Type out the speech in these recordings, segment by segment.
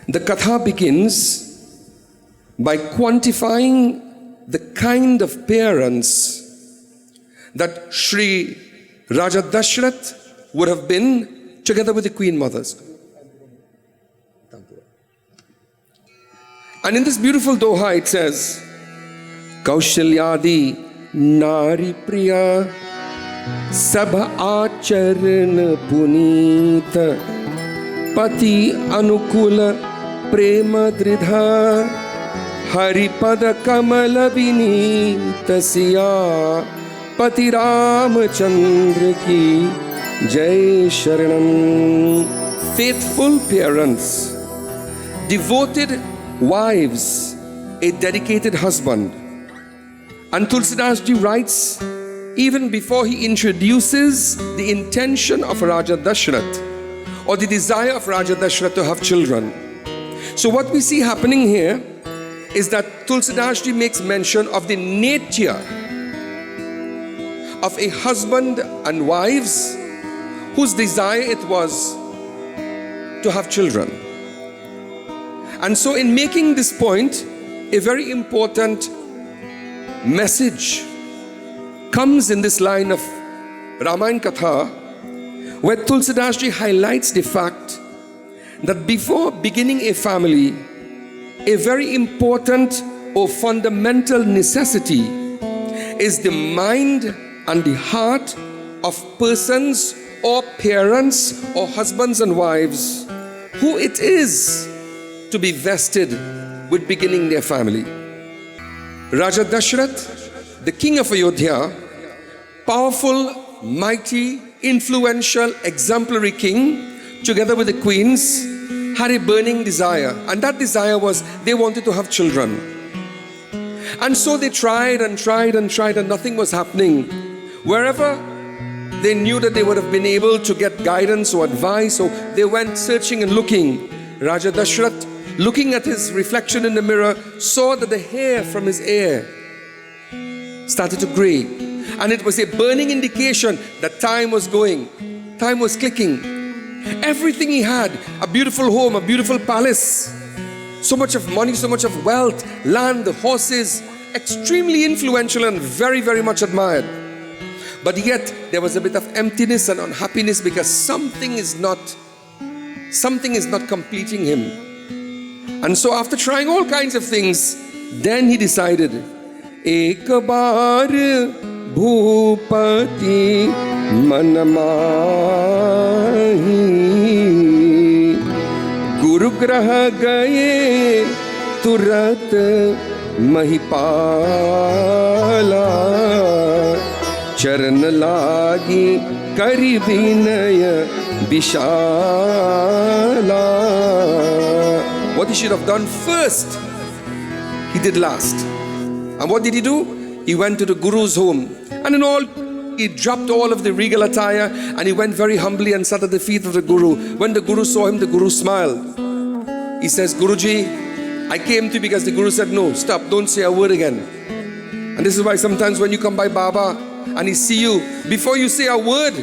The Katha begins by quantifying the kind of parents that Sri Raja Dashrath would have been together with the Queen Mothers. And in this beautiful doha it says, Kaushalyadi Nari Priya Sabha Acharan Punita Pati Anukula Prema Dridha Haripada Kamala Vinita Siya Pati Ramachandra Ki Jai Sharanam. Faithful parents, devoted wives, a dedicated husband. And Tulsidas ji writes, even before he introduces the intention of Raja Dashrath or the desire of Raja Dashrath to have children. So what we see happening here is that Tulsidas ji makes mention of the nature of a husband and wives whose desire it was to have children. And so in making this point, a very important message comes in this line of Ramayana Katha, where Tulsidas ji highlights the fact that before beginning a family, a very important or fundamental necessity is the mind and the heart of persons or parents or husbands and wives who it is to be vested with beginning their family. Raja Dashrath, the king of Ayodhya, powerful, mighty, influential, exemplary king, together with the queens, had a burning desire. And that desire was they wanted to have children. And so they tried and tried and tried and nothing was happening. Wherever they knew that they would have been able to get guidance or advice, so they went searching and looking. Raja Dashrath, looking at his reflection in the mirror, saw that the hair from his ear started to gray. And it was a burning indication that time was going. Time was clicking. Everything he had, a beautiful home, a beautiful palace, so much of money, so much of wealth, land, horses, extremely influential and very, very much admired. But yet there was a bit of emptiness and unhappiness because something is not completing him. And so after trying all kinds of things, then he decided, Ek baar bhupati manamahi Guru graha gaye turat mahipala Charan lagi kari vinaya vishala. What he should have done first, he did last. And what did he do? He went to the Guru's home. And in all, he dropped all of the regal attire and he went very humbly and sat at the feet of the Guru. When the Guru saw him, the Guru smiled. He says, Guruji, I came to you because the Guru said, no, stop, don't say a word again. And this is why sometimes when you come by Baba and he see you, before you say a word,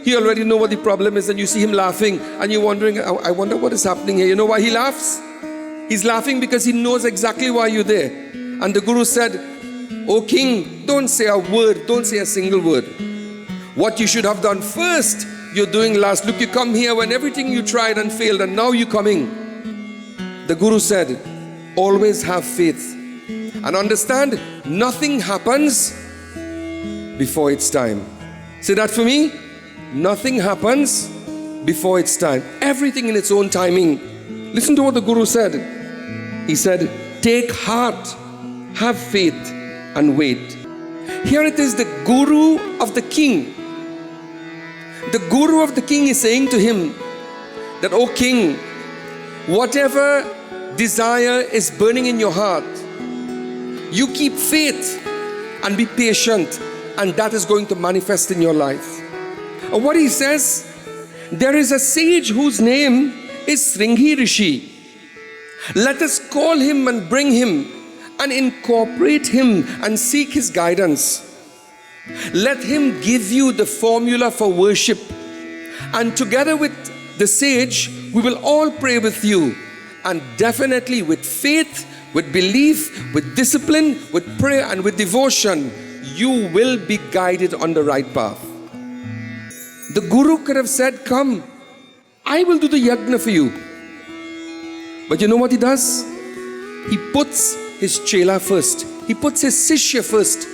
he already know what the problem is, and you see him laughing and you're wondering, I wonder what is happening here. You know why he laughs? He's laughing because he knows exactly why you're there. And the Guru said, O king, don't say a word, don't say a single word. What you should have done first, you're doing last. Look, you come here when everything you tried and failed, and now you're coming. The Guru said, always have faith and understand nothing happens before it's time. Say that for me. Nothing happens before its time. Everything in its own timing. Listen to what the Guru said. He said, take heart, have faith and wait. Here it is, the Guru of the king. The Guru of the king is saying to him that, O king, whatever desire is burning in your heart, you keep faith and be patient, and that is going to manifest in your life. And what he says, there is a sage whose name is Sringhi Rishi. Let us call him and bring him and incorporate him and seek his guidance. Let him give you the formula for worship. And together with the sage, we will all pray with you And definitely with faith, with belief, with discipline, with prayer and with devotion, you will be guided on the right path. The Guru could have said, come, I will do the yajna for you. But you know what he does? He puts his chela first. He puts his sishya first.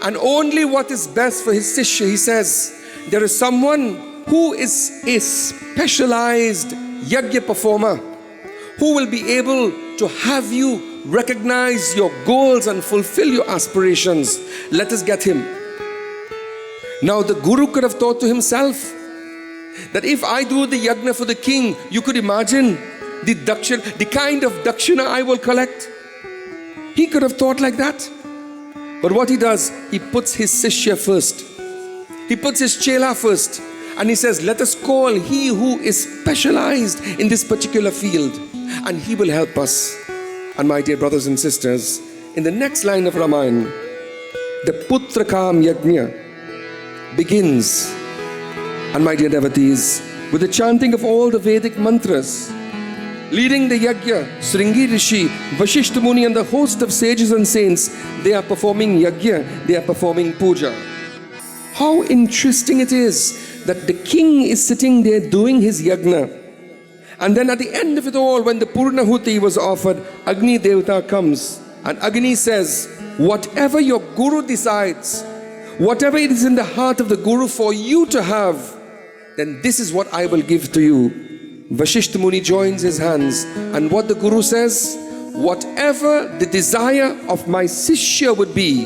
And only what is best for his sishya, he says, there is someone who is a specialized yajna performer, who will be able to have you recognize your goals and fulfill your aspirations. Let us get him. Now the Guru could have thought to himself that if I do the yajna for the king, you could imagine the kind of dakshina I will collect. He could have thought like that. But what he does, he puts his sishya first. He puts his chela first. And he says, let us call he who is specialized in this particular field, and he will help us. And my dear brothers and sisters, in the next line of Ramayana, the Putra Yagya begins, and my dear devotees, with the chanting of all the Vedic mantras. Leading the Yagya, Sringi Rishi, Vashishta Muni and the host of sages and saints, they are performing Yagya, they are performing Puja. How interesting it is that the king is sitting there doing his Yagna. And then at the end of it all, when the Purnahuti was offered, Agni Devata comes and Agni says, whatever your Guru decides, whatever it is in the heart of the Guru for you to have, then this is what I will give to you. Vashishta Muni joins his hands, and what the Guru says, whatever the desire of my Sishya would be,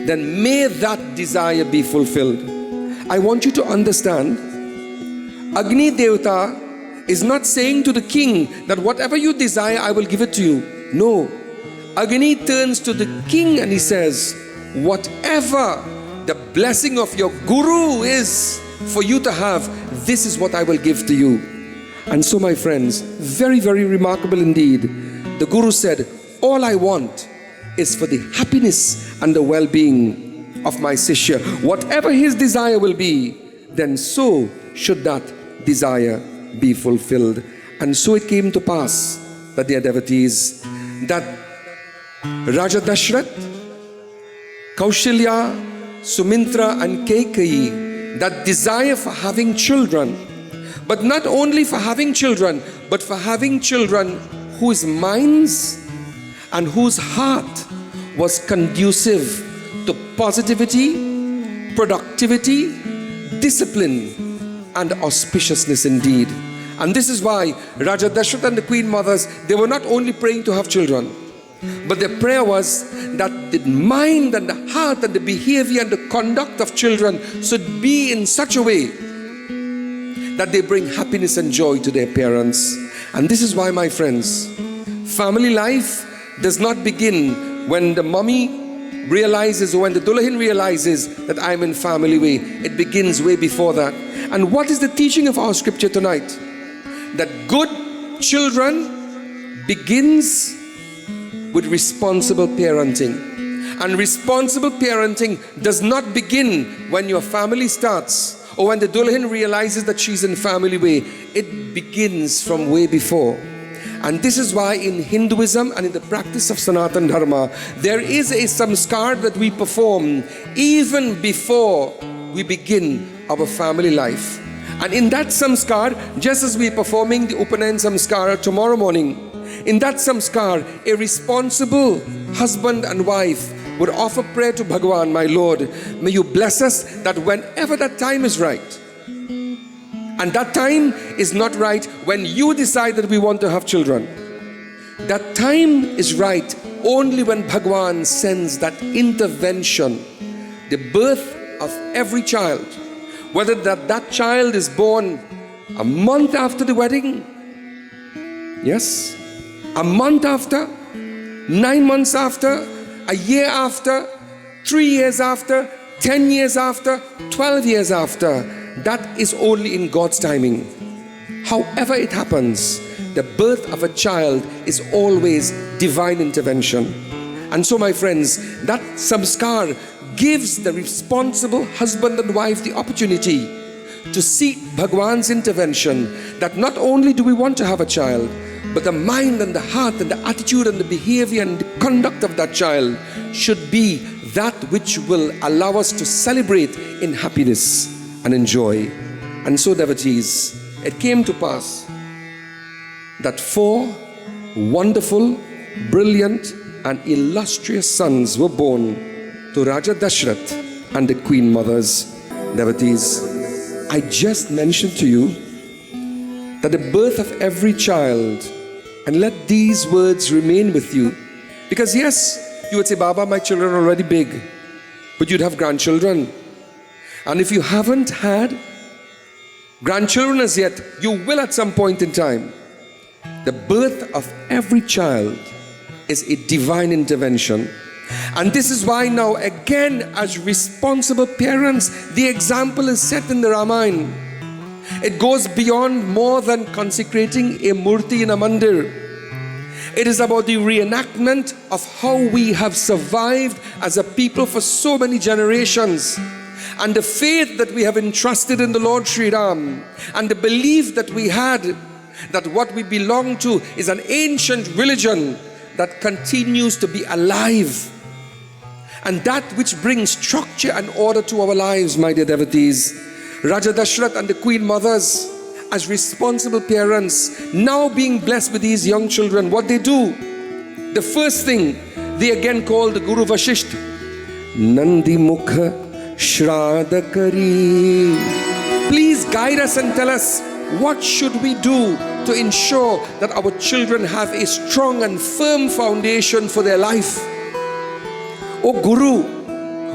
then may that desire be fulfilled. I want you to understand, Agni Devata is not saying to the king that whatever you desire, I will give it to you. No. Agni turns to the king and he says, whatever the blessing of your Guru is for you to have, this is what I will give to you. And so my friends, very, very remarkable indeed. The Guru said, all I want is for the happiness and the well-being of my Sishya. Whatever his desire will be, then so should that desire be fulfilled. And so it came to pass that, dear devotees, that Raja Dashrath, Kausalya, Sumintra and Kaikeyi, that desire for having children, but not only for having children, but for having children whose minds and whose heart was conducive to positivity, productivity, discipline, and auspiciousness indeed. And this is why Raja Dashrath and the Queen Mothers, they were not only praying to have children, but their prayer was that the mind and the heart and the behavior and the conduct of children should be in such a way that they bring happiness and joy to their parents. And this is why, my friends, family life does not begin when the mummy realizes or when the Dulahin realizes that I'm in family way. It begins way before that. And what is the teaching of our scripture tonight? That good children begins with responsible parenting. And responsible parenting does not begin when your family starts or when the Dulahin realizes that she's in family way. It begins from way before. And this is why in Hinduism and in the practice of Sanatan Dharma, there is a samskar that we perform even before we begin our family life. And in that samskar, just as we are performing the Upanayan samskar tomorrow morning, in that samskar, a responsible husband and wife would offer prayer to Bhagavan, my Lord, may you bless us that whenever that time is right. And that time is not right when you decide that we want to have children. That time is right only when Bhagavan sends that intervention, the birth of every child. Whether that child is born a month after the wedding, yes, a month after, 9 months after, a year after, 3 years after, 10 years after, 12 years after, that is only in God's timing. However it happens, the birth of a child is always divine intervention. And so, my friends, that samskar gives the responsible husband and wife the opportunity to seek Bhagwan's intervention, that not only do we want to have a child, But the mind and the heart and the attitude and the behavior and the conduct of that child should be that which will allow us to celebrate in happiness and in joy. And so, devotees, it came to pass that 4 wonderful, brilliant and illustrious sons were born to Raja Dashrath and the Queen Mothers. Devotees, I just mentioned to you that the birth of every child, and let these words remain with you, because yes, you would say, Baba, my children are already big, but you'd have grandchildren. And if you haven't had grandchildren as yet, you will at some point in time. The birth of every child is a divine intervention. And this is why now again, as responsible parents, the example is set in the Ramayana. It goes beyond more than consecrating a murti in a mandir. It is about the reenactment of how we have survived as a people for so many generations, and the faith that we have entrusted in the Lord Sri Ram, and the belief that we had that what we belong to is an ancient religion that continues to be alive, and that which brings structure and order to our lives, my dear devotees. Raja Dashrath and the Queen Mothers, as responsible parents, now being blessed with these young children, what they do, the first thing, they again call the Guru Vashisht. Nandi Mukha Shraddha Kari. Please guide us and tell us, what should we do to ensure that our children have a strong and firm foundation for their life? Oh Guru,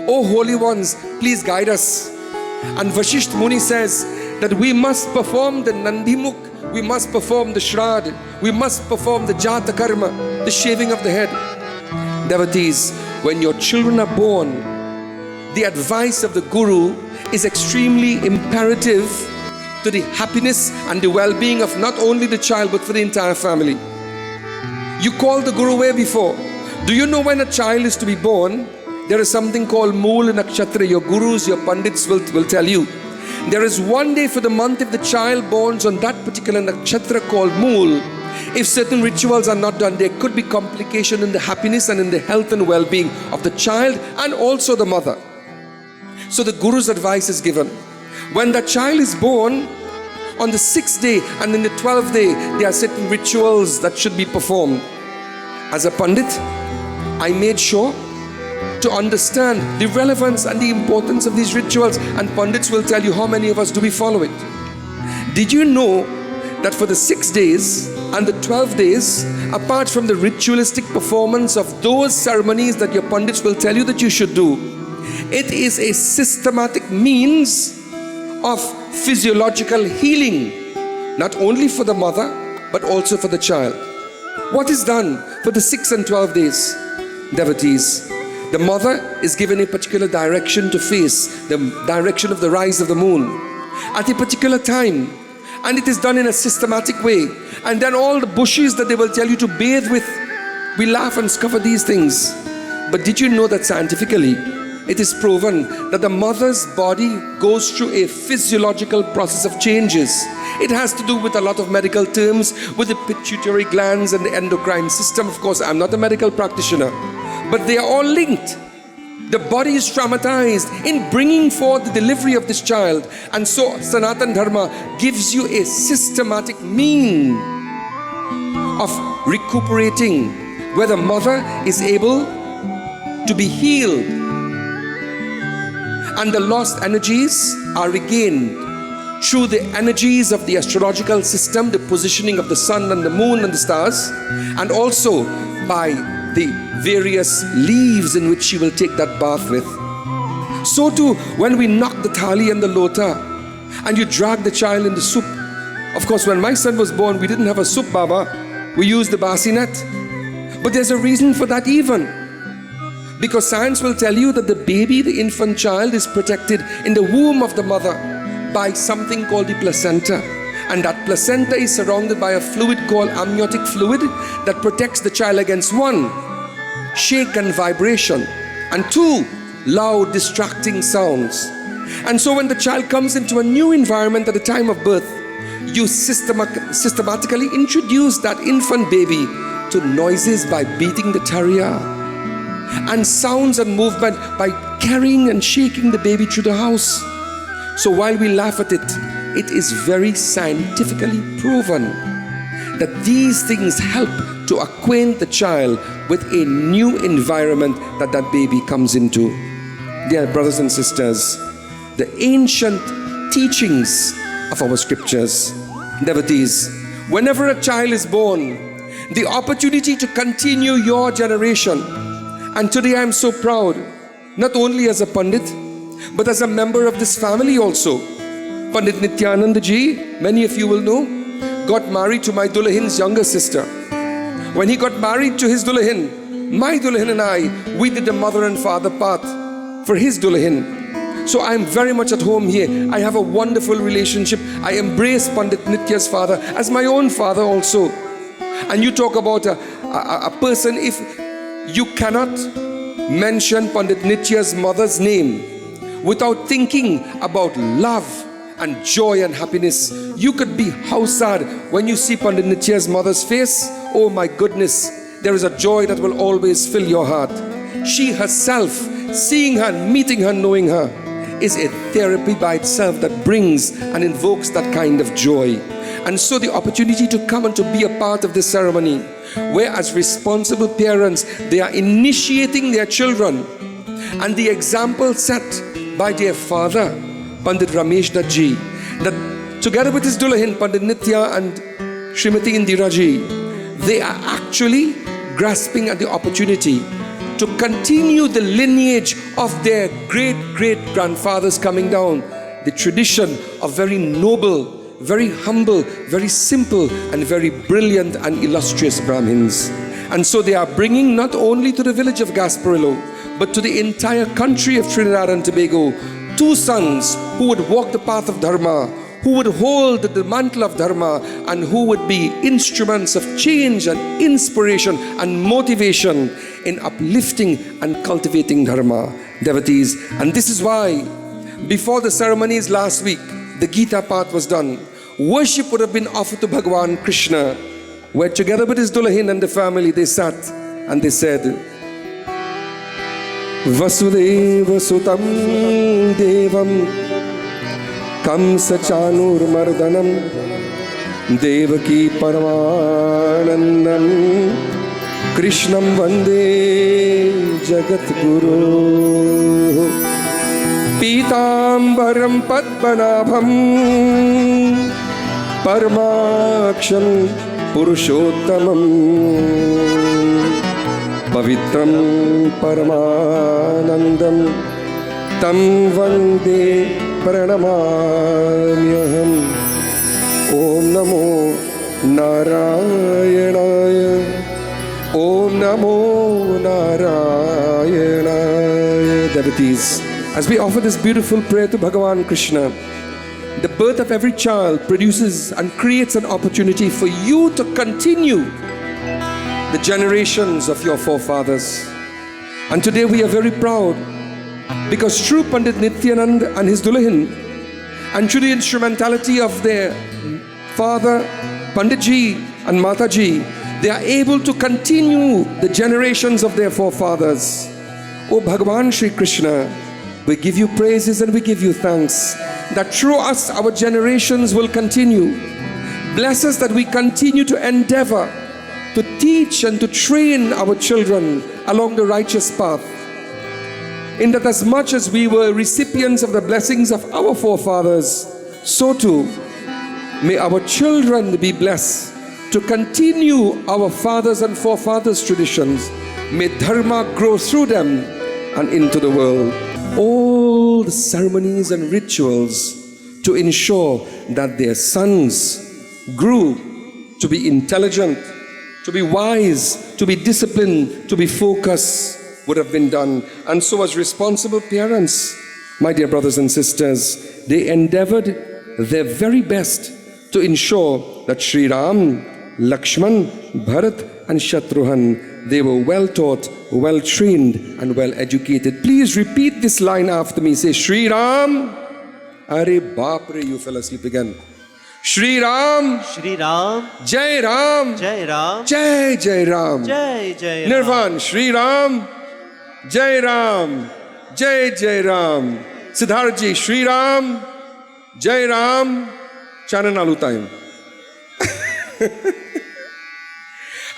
oh Holy Ones, please guide us. And Vashisht Muni says that we must perform the Nandimukh, we must perform the Shraddha, we must perform the Jata Karma, the shaving of the head. Devotees, when your children are born, the advice of the Guru is extremely imperative to the happiness and the well-being of not only the child but for the entire family. You called the Guru way before. Do you know when a child is to be born? There is something called Mool Nakshatra. Your gurus, your Pundits will tell you. There is one day for the month if the child borns on that particular nakshatra called Mool. If certain rituals are not done, there could be complication in the happiness and in the health and well-being of the child and also the mother. So the Guru's advice is given. When the child is born, on the 6th day and in the 12th day, there are certain rituals that should be performed. As a Pandit, I made sure to understand the relevance and the importance of these rituals, and Pandits will tell you how many of us do we follow it. Did you know that for the 6 days and the 12 days, apart from the ritualistic performance of those ceremonies that your Pandits will tell you that you should do, it is a systematic means of physiological healing, not only for the mother but also for the child. What is done for the 6 and 12 days? Devotees, the mother is given a particular direction to face, the direction of the rise of the moon at a particular time, and it is done in a systematic way. And then all the bushes that they will tell you to bathe with, we laugh and scoff at these things. But did you know that scientifically it is proven that the mother's body goes through a physiological process of changes? It has to do with a lot of medical terms, with the pituitary glands and the endocrine system. Of course, I'm not a medical practitioner, but they are all linked. The body is traumatized in bringing forth the delivery of this child. And so Sanatan Dharma gives you a systematic mean of recuperating, where the mother is able to be healed and the lost energies are regained through the energies of the astrological system, the positioning of the sun and the moon and the stars, and also by the various leaves in which she will take that bath with. So too, when we knock the thali and the lota and you drag the child in the soup. Of course, when my son was born, we didn't have a soup, Baba. We used the bassinet. But there's a reason for that even. Because science will tell you that the baby, the infant child, is protected in the womb of the mother by something called the placenta. And that placenta is surrounded by a fluid called amniotic fluid that protects the child against 1, shake and vibration, and 2, loud distracting sounds. And so when the child comes into a new environment at the time of birth, you systematically introduce that infant baby to noises by beating the tarriya, and sounds and movement by carrying and shaking the baby through the house. So while we laugh at it, it is very scientifically proven that these things help to acquaint the child with a new environment that that baby comes into. Dear brothers and sisters, the ancient teachings of our scriptures, devotees, whenever a child is born, the opportunity to continue your generation. And today I am so proud, not only as a Pundit, but as a member of this family also. Pandit Nityananda ji, many of you will know, got married to my Dulahin's younger sister. When he got married to his Dulahin, my Dulahin and I, we did the mother and father part for his Dulahin. So I am very much at home here. I have a wonderful relationship. I embrace Pandit Nitya's father as my own father also. And you talk about a person, if you cannot mention Pandit Nitya's mother's name without thinking about love and joy and happiness. You could be how sad when you see Pandit Nitya's mother's face. Oh my goodness, there is a joy that will always fill your heart. She herself, seeing her, meeting her, knowing her, is a therapy by itself that brings and invokes that kind of joy. And so the opportunity to come and to be a part of this ceremony, where as responsible parents, they are initiating their children, and the example set by their father, Pandit Ramesh Dutt ji, that together with his Dulahin, Pandit Nitya and Srimati Indira ji, they are actually grasping at the opportunity to continue the lineage of their great-great-grandfathers coming down, the tradition of very noble, very humble, very simple, and very brilliant and illustrious Brahmins. And so they are bringing not only to the village of Gasparillo, but to the entire country of Trinidad and Tobago, two sons who would walk the path of Dharma, who would hold the mantle of Dharma, and who would be instruments of change and inspiration and motivation in uplifting and cultivating Dharma. Devotees, and this is why before the ceremonies last week, the Gita part was done. Worship would have been offered to Bhagavan Krishna, where together with his Dulahin and the family, they sat and they said, Vasudeva Sutam Devam Kamsa Chanur Mardanam Devaki Paramanandam Krishnam Vande Jagat Guru Pitambaram Padmanabham Paramaksham Purushottamam Pavitram Paramanandam Tam Vande Pranamamyaham Om Namo Narayanaya Om Namo Narayanaya. Devotees, as we offer this beautiful prayer to Bhagavan Krishna, the birth of every child produces and creates an opportunity for you to continue the generations of your forefathers. And today we are very proud because through Pandit Nityanand and his Dulahin, and through the instrumentality of their father Panditji and Mataji, they are able to continue the generations of their forefathers. O Bhagavan Shri Krishna, we give you praises and we give you thanks that through us our generations will continue. Bless us that we continue to endeavor to teach and to train our children along the righteous path. In that as much as we were recipients of the blessings of our forefathers, so too may our children be blessed to continue our fathers and forefathers' traditions. May Dharma grow through them and into the world. All the ceremonies and rituals to ensure that their sons grew to be intelligent, to be wise, to be disciplined, to be focused would have been done. And so as responsible parents, my dear brothers and sisters, they endeavored their very best to ensure that Sri Ram, Lakshman, Bharat and Shatrughan, they were well taught, well trained and well educated. Please repeat this line after me. Say, Sri Ram. Are Baap re, you fell asleep again. Shri Ram, Shri Ram, Jai Ram, Jai Ram, Jai Jai Ram. Jai Jai Ram. Nirvan, Shri Ram, Jai Ram, Jai Jai Ram. Siddharji, Shri Ram, Jai Ram. Chananalu time.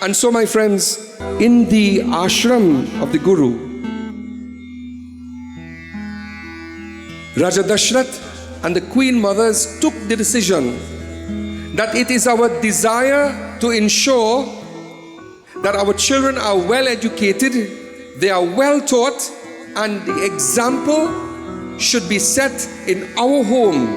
And so, my friends, in the ashram of the Guru, Raja Dashrath and the Queen Mothers took the decision that it is our desire to ensure that our children are well educated, they are well taught, and the example should be set in our home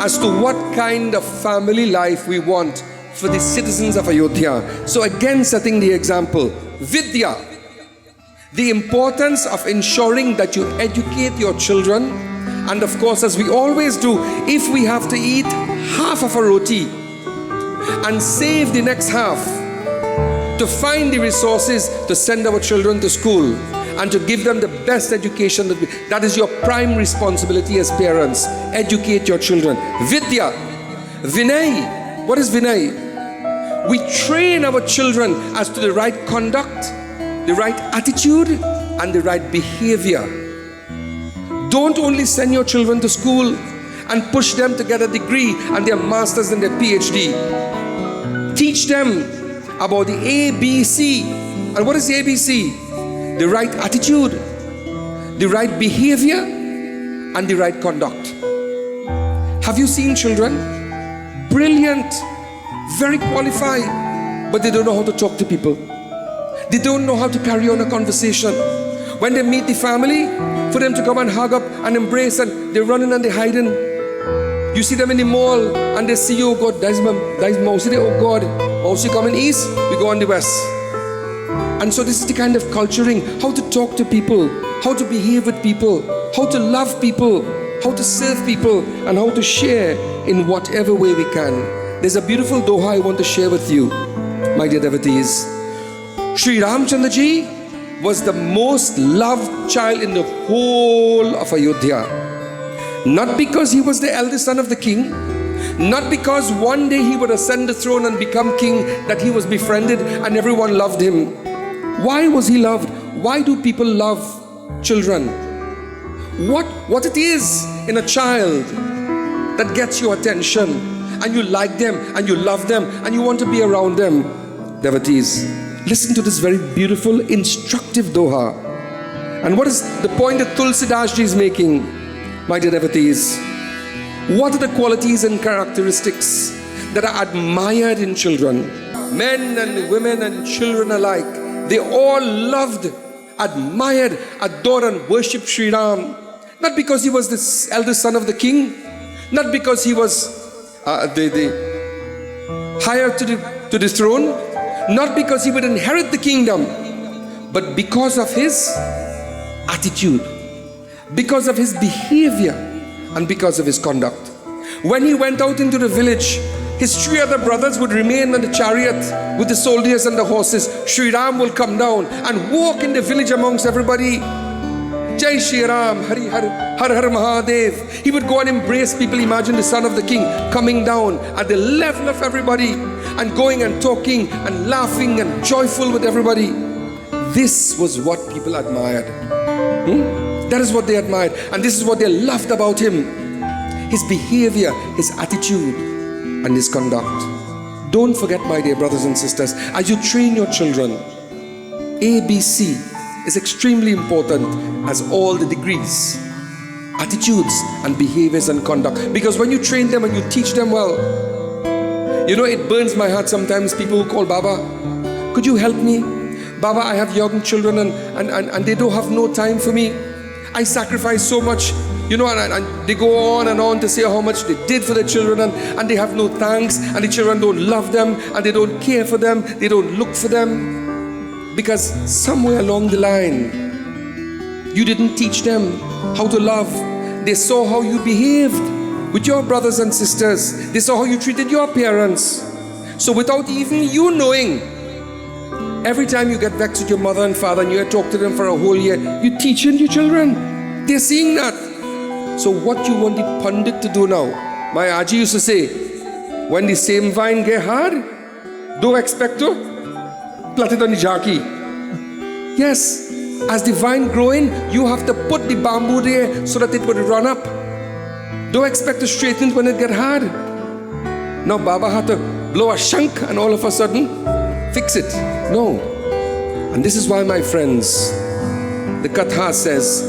as to what kind of family life we want for the citizens of Ayodhya. So again, setting the example, Vidya, the importance of ensuring that you educate your children. And of course, as we always do, if we have to eat half of a roti and save the next half to find the resources to send our children to school and to give them the best education, that is your prime responsibility as parents. Educate your children. Vidya, Vinay. What is Vinay? We train our children as to the right conduct, the right attitude, and the right behavior. Don't only send your children to school and push them to get a degree and their masters and their PhD. Teach them about the ABC. And what is the ABC? The right attitude, the right behavior, and the right conduct. Have you seen children? Brilliant, very qualified, but they don't know how to talk to people. They don't know how to carry on a conversation. When they meet the family, for them to come and hug up and embrace, and they're running and they're hiding. You see them in the mall and they see you, oh God, that's Mouse. Oh God, Mouse coming east, we go on the west. And so this is the kind of culturing, how to talk to people, how to behave with people, how to love people, how to serve people, and how to share in whatever way we can. There's a beautiful doha I want to share with you, my dear devotees. Sri Ramchandra Ji was the most loved child in the whole of Ayodhya. Not because he was the eldest son of the king, not because one day he would ascend the throne and become king, that he was befriended and everyone loved him. Why was he loved? Why do people love children? What it is in a child that gets your attention and you like them and you love them and you want to be around them? Devotees, listen to this very beautiful, instructive doha. And what is the point that Tulsidas Ji is making, my dear devotees? What are the qualities and characteristics that are admired in children? Men and women and children alike, they all loved, admired, adored and worshipped Sri Ram. Not because he was the eldest son of the king, not because he was the heir to the throne, not because he would inherit the kingdom, but because of his attitude, because of his behavior, and because of his conduct. When he went out into the village, his three other brothers would remain on the chariot with the soldiers and the horses. Sri Ram will come down and walk in the village amongst everybody. Jai Shri Ram, Hari Har, Har Har Mahadev. He would go and embrace people. Imagine the son of the king coming down at the level of everybody and going and talking and laughing and joyful with everybody. This was what people admired. That is what they admired, and this is what they loved about him. His behavior, his attitude, and his conduct. Don't forget, my dear brothers and sisters, as you train your children, ABC is extremely important as all the degrees. Attitudes and behaviors and conduct. Because when you train them and you teach them well, you know, it burns my heart sometimes. People who call Baba, could you help me? Baba, I have young children and they don't have no time for me. I sacrifice so much, you know, and they go on and on to say how much they did for their children, and they have no thanks, and the children don't love them, and they don't care for them, they don't look for them. Because somewhere along the line, you didn't teach them how to love. They saw how you behaved with your brothers and sisters. They saw how you treated your parents. So without even you knowing, every time you get vexed with your mother and father and you talk to them for a whole year, you teach your children. They're seeing that. So what you want the Pundit to do now? My Aji used to say, when the same vine get hard, don't expect to plant it on the jockey. Yes, as the vine growing, you have to put the bamboo there so that it would run up. Don't expect to straighten it when it get hard. Now Baba had to blow a shank and all of a sudden fix it. No. And this is why, my friends, the Katha says,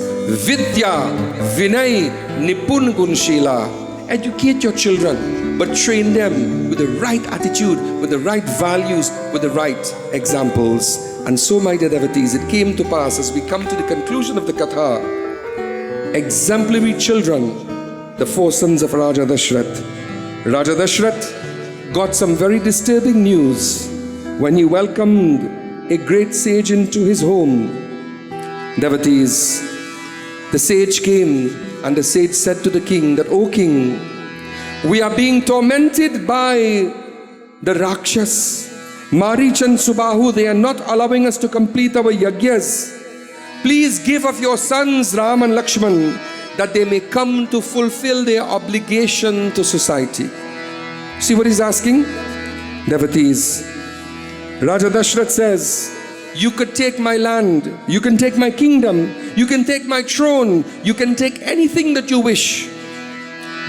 Vidya Vinay Nipun Gunshila. Educate your children, but train them with the right attitude, with the right values, with the right examples. And so, my dear devotees, it came to pass as we come to the conclusion of the Katha, exemplary children, the four sons of Raja Dashrath. Raja Dashrath got some very disturbing news when he welcomed a great sage into his home. Devotees, the sage came and the sage said to the king that, O king, we are being tormented by the Rakshas. Maharaj and Subahu, they are not allowing us to complete our yagyas. Please give of your sons Ram and Lakshman that they may come to fulfill their obligation to society. See what he's asking? Devotees, Raja Dashrath says, you could take my land, you can take my kingdom, you can take my throne, you can take anything that you wish.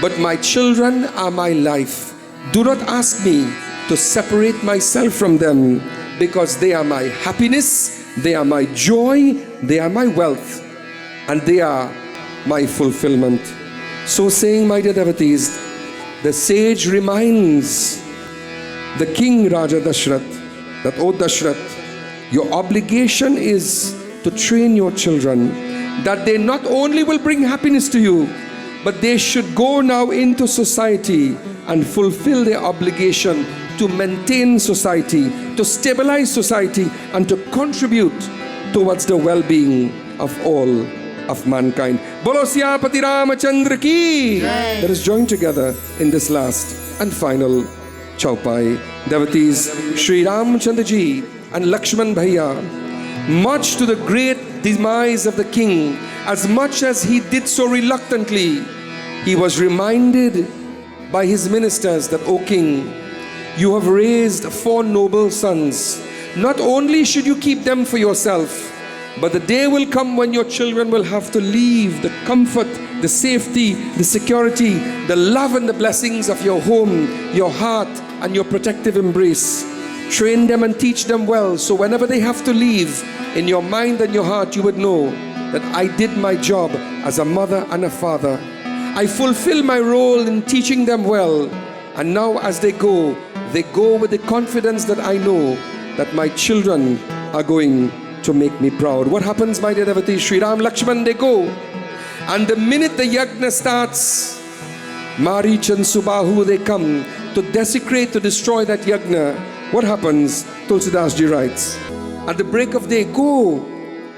But my children are my life. Do not ask me to separate myself from them, because they are my happiness, they are my joy, they are my wealth, and they are my fulfillment. So saying, my dear devotees, the sage reminds the king Raja Dashrath that, O Dashrath, your obligation is to train your children, that they not only will bring happiness to you, but they should go now into society and fulfill their obligation to maintain society, to stabilize society, and to contribute towards the well-being of all of mankind. Bolo Siyapati Ramachandra ki! Let us join together in this last and final chaupai. Devotees, Sri Ramchandra ji and Lakshman Bhaiya, much to the great demise of the king, as much as he did so reluctantly, he was reminded by his ministers that, O king, you have raised 4 noble sons. Not only should you keep them for yourself, but the day will come when your children will have to leave the comfort, the safety, the security, the love and the blessings of your home, your heart, and your protective embrace. Train them and teach them well, so whenever they have to leave, in your mind and your heart, you would know that I did my job as a mother and a father. I fulfill my role in teaching them well, and now as they go with the confidence that I know that my children are going to make me proud. What happens, my dear devotees? Sri Ram, Lakshman, they go, and the minute the yajna starts, Maharaj and Subahu, they come to desecrate, to destroy that yajna. What happens? Tulsidas ji writes, at the break of day, go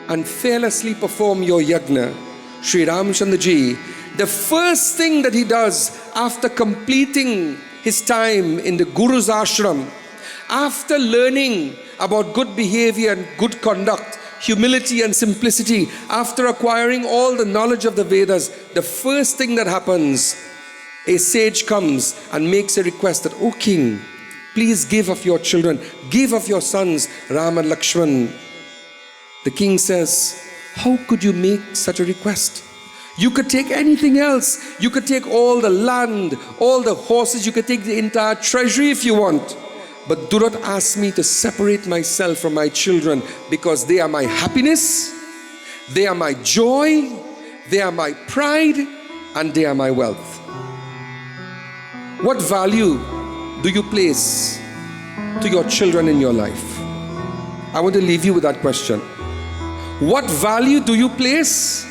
and fearlessly perform your yajna. Sri Ramchandra ji, the first thing that he does after completing his time in the Guru's ashram, after learning about good behavior and good conduct, humility and simplicity, after acquiring all the knowledge of the Vedas, the first thing that happens, a sage comes and makes a request that, O king, please give of your children, give of your sons, Ram and Lakshman. The king says, how could you make such a request? You could take anything else. You could take all the land, all the horses, you could take the entire treasury if you want. But do not ask me to separate myself from my children, because they are my happiness, they are my joy, they are my pride, and they are my wealth. What value do you place to your children in your life? I want to leave you with that question. What value do you place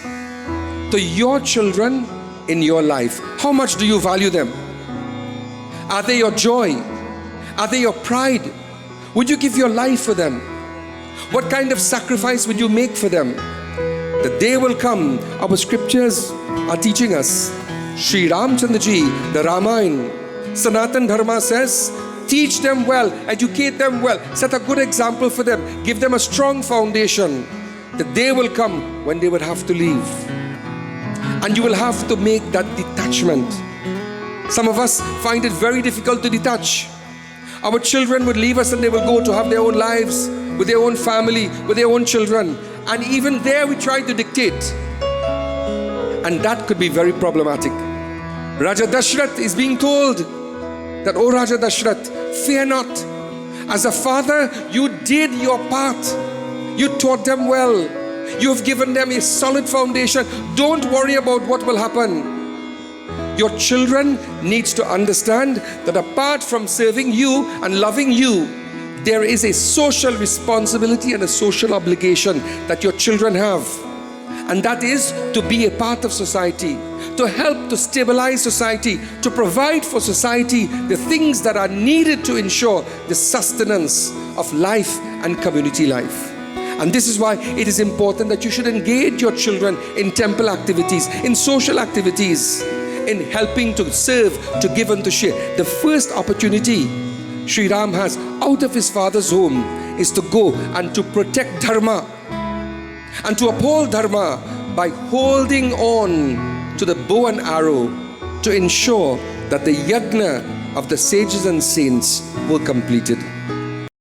to your children in your life? How much do you value them? Are they your joy? Are they your pride? Would you give your life for them? What kind of sacrifice would you make for them? The day will come, our scriptures are teaching us. Sri Ramchandra ji, the Ramayana, Sanatan Dharma says, teach them well, educate them well, set a good example for them, give them a strong foundation. The day will come when they would have to leave. And you will have to make that detachment. Some of us find it very difficult to detach. Our children would leave us and they will go to have their own lives, with their own family, with their own children. And even there we try to dictate. And that could be very problematic. Raja Dashrath is being told that, "Oh Raja Dashrath, fear not. As a father, you did your part. You taught them well. You have given them a solid foundation. Don't worry about what will happen." Your children needs to understand that apart from serving you and loving you, there is a social responsibility and a social obligation that your children have. And that is to be a part of society, to help to stabilize society, to provide for society the things that are needed to ensure the sustenance of life and community life. And this is why it is important that you should engage your children in temple activities, in social activities, in helping to serve, to give and to share. The first opportunity Sri Ram has out of his father's home is to go and to protect Dharma and to uphold Dharma by holding on to the bow and arrow to ensure that the yajna of the sages and saints were completed.